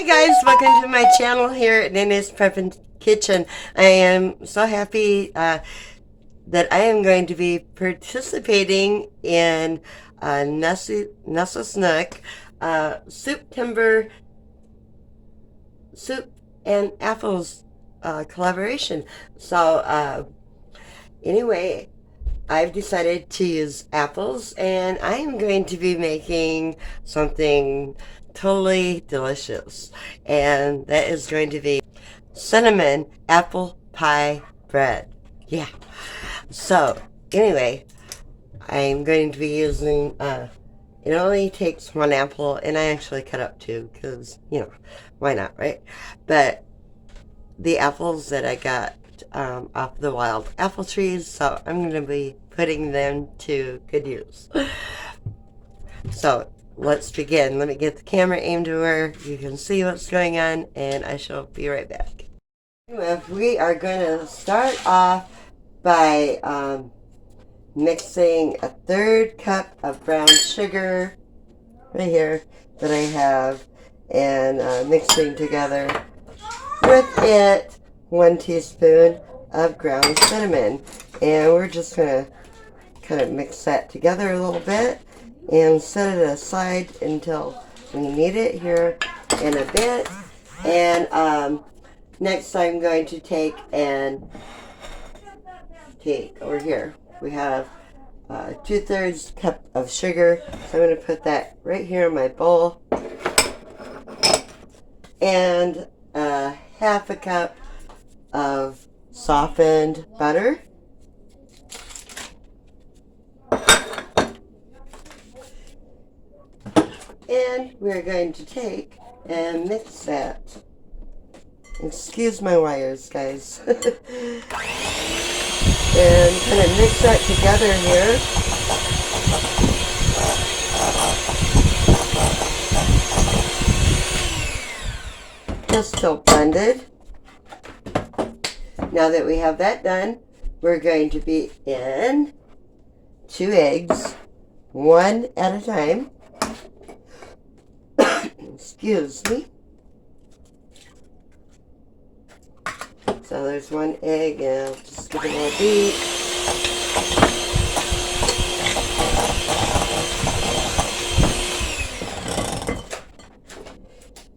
Hi guys, welcome to my channel here at Nayna's Prepping Kitchen. I am so happy that I am going to be participating in Nestle Snook Souptember Soup and Apples collaboration. So anyway, I've decided to use apples and I am going to be making something totally delicious, and that is going to be cinnamon apple pie bread. Yeah. So anyway, I'm going to be using it only takes one apple, and I actually cut up two because, you know, why not, right? But the apples that I got off the wild apple trees, so I'm going to be putting them to good use. So let's begin. Let me get the camera aimed to where you can see what's going on, and I shall be right back. We are going to start off by mixing a third cup of brown sugar right here that I have, and mixing together with it 1 teaspoon of ground cinnamon. And we're just going to kind of mix that together a little bit and set it aside until we need it here in a bit. And next I'm going to take over here. We have 2/3 cup of sugar. So I'm going to put that right here in my bowl. And half a cup of softened butter. And we're going to take and mix that. Excuse my wires, guys. And kind of mix that together here. Just till blended. Now that we have that done, we're going to beat in 2 eggs, one at a time. Excuse me. So there's 1 egg, and I'll just give it a little beat.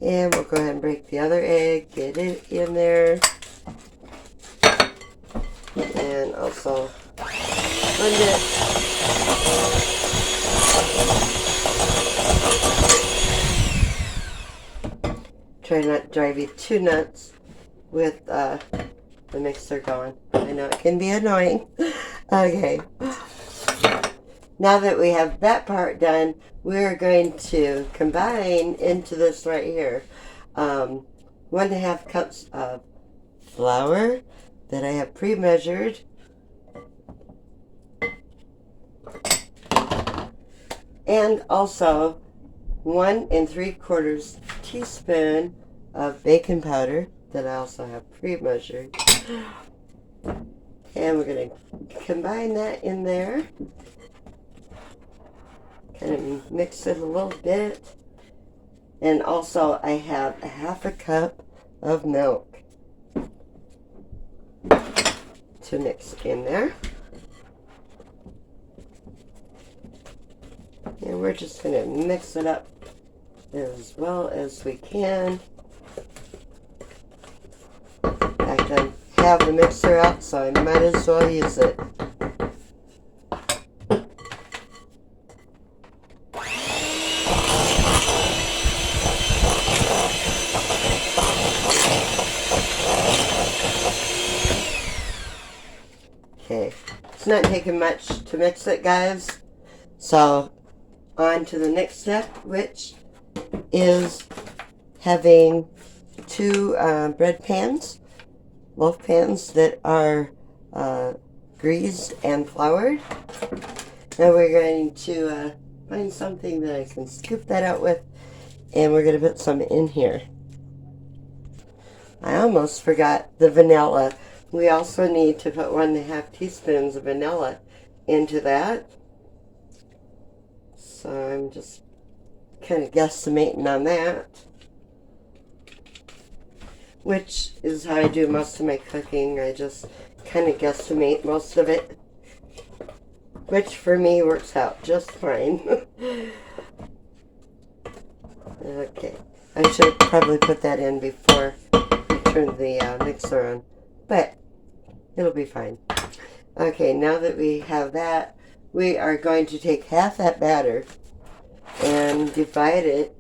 And we'll go ahead and break the other egg, get it in there, and also blend it. Try not to drive you too nuts with the mixer going. I know it can be annoying. Okay. Now that we have that part done, we're going to combine into this right here 1.5 cups of flour that I have pre-measured, and also 1 3/4 teaspoon of baking powder that I also have pre-measured. And we're going to combine that in there. Kind of mix it a little bit. And also I have 1/2 cup of milk to mix in there. And we're just going to mix it up as well as we can. I have the mixer out, so I might as well use it. Okay, it's not taking much to mix it, guys. So on to the next step, which is having 2 bread pans, loaf pans that are greased and floured. Now we're going to find something that I can scoop that out with, and we're going to put some in here. I almost forgot the vanilla. We also need to put 1.5 teaspoons of vanilla into that. So I'm just kind of guesstimating on that. which is how I do most of my cooking. I just kind of guesstimate most of it, which for me works out just fine. Okay, I should probably put that in before I turn the mixer on, but it'll be fine. Okay, now that we have that, we are going to take half that batter and divide it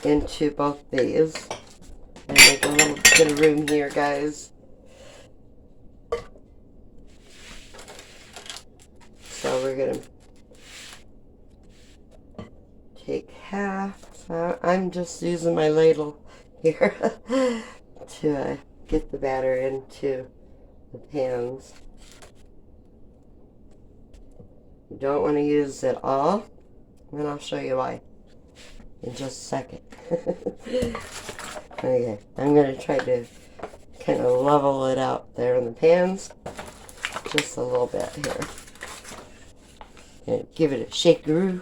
into both these. And make a little bit of room here, guys. So we're going to take half. So I'm just using my ladle here to get the batter into the pans. You don't want to use it all, and I'll show you why in just a second. Okay, I'm going to try to kind of level it out there in the pans just a little bit here. And give it a shakeroo.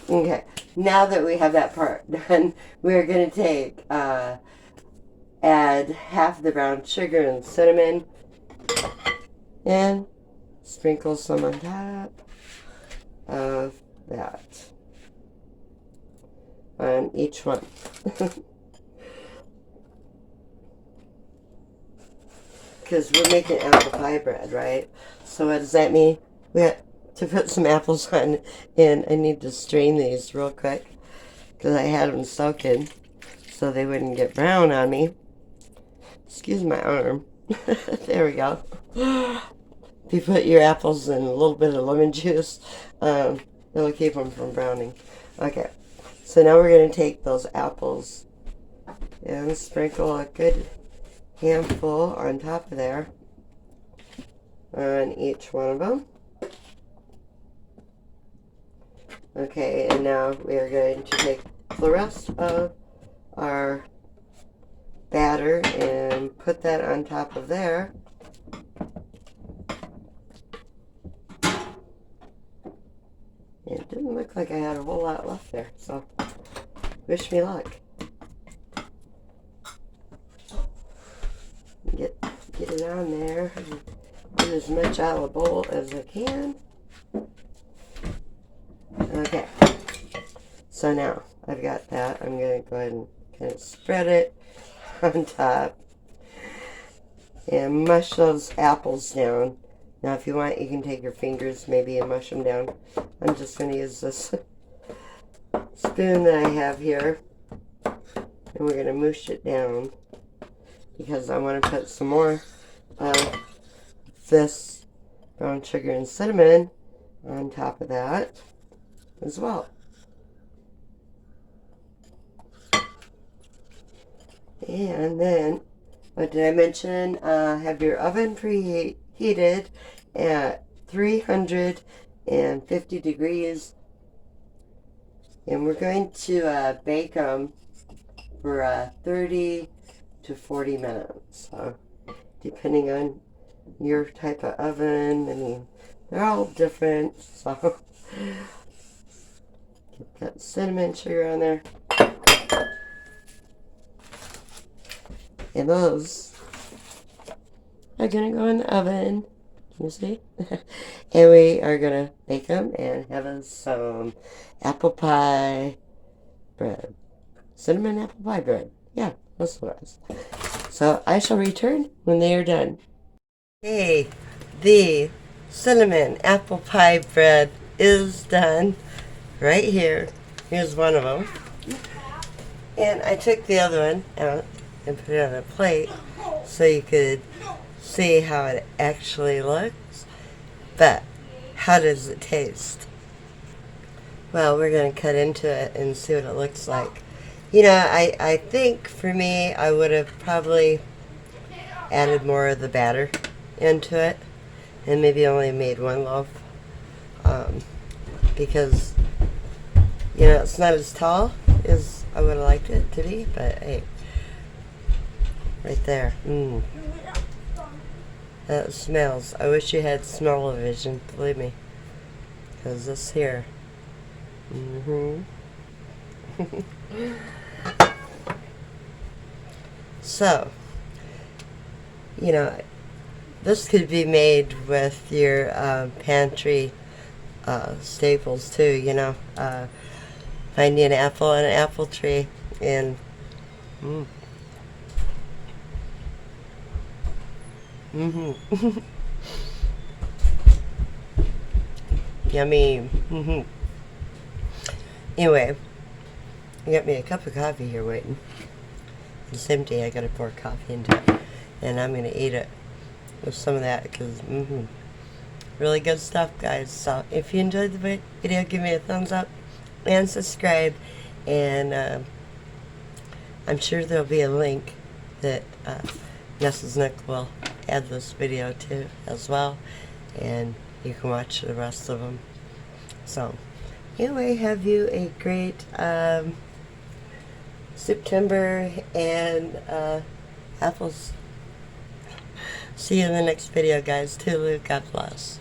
Okay, now that we have that part done, we're going to take, add half the brown sugar and cinnamon and sprinkle some on top of that on each one. Because we're making apple pie bread, right? So what does that mean? We have to put some apples on, and I need to strain these real quick because I had them soaking so they wouldn't get brown on me. Excuse my arm. There we go. If you put your apples in a little bit of lemon juice, it'll keep them from browning. Okay, so now we're going to take those apples and sprinkle a good handful on top of there on each one of them. Okay, and now we are going to take the rest of our batter and put that on top of there. It didn't look like I had a whole lot left there, so wish me luck. Get it on there and get as much out of the bowl as I can. Okay, so now I've got that. I'm going to go ahead and kind of spread it on top and mush those apples down. Now if you want, you can take your fingers maybe and mush them down. I'm just going to use this spoon that I have here, and we're going to mush it down because I want to put some more of this brown sugar and cinnamon on top of that as well. And then, what did I mention? Have your oven preheated at 350 degrees. And we're going to bake them for 30 to 40 minutes. So, depending on your type of oven, I mean, they're all different. So, get that cinnamon sugar on there. And those are going to go in the oven. Can you see? And we are going to bake them and have us some apple pie bread. Cinnamon apple pie bread. Yeah, that's what it was. So I shall return when they are done. Hey, the cinnamon apple pie bread is done. Right here. Here's one of them. And I took the other one out and put it on a plate so you could see how it actually looks. But how does it taste? Well, we're going to cut into it and see what it looks like. You know, I think for me, I would have probably added more of the batter into it and maybe only made one loaf because, you know, it's not as tall as I would have liked it to be, but hey, right there. That smells. I wish you had smell-o-vision, believe me, because this here. So, you know, this could be made with your pantry staples too, you know. Finding an apple on an apple tree and mm-hmm. Yummy. Mm-hmm. Anyway, I got me a cup of coffee here waiting. It's empty. I gotta pour coffee into it, and I'm gonna eat it with some of that because really good stuff, guys. So if you enjoyed the video, give me a thumbs up and subscribe, and I'm sure there'll be a link that Mrs. Nick will add this video to as well, and you can watch the rest of them. So anyway, have you a great September and apples. See you in the next video, guys. Toodaloo. God bless.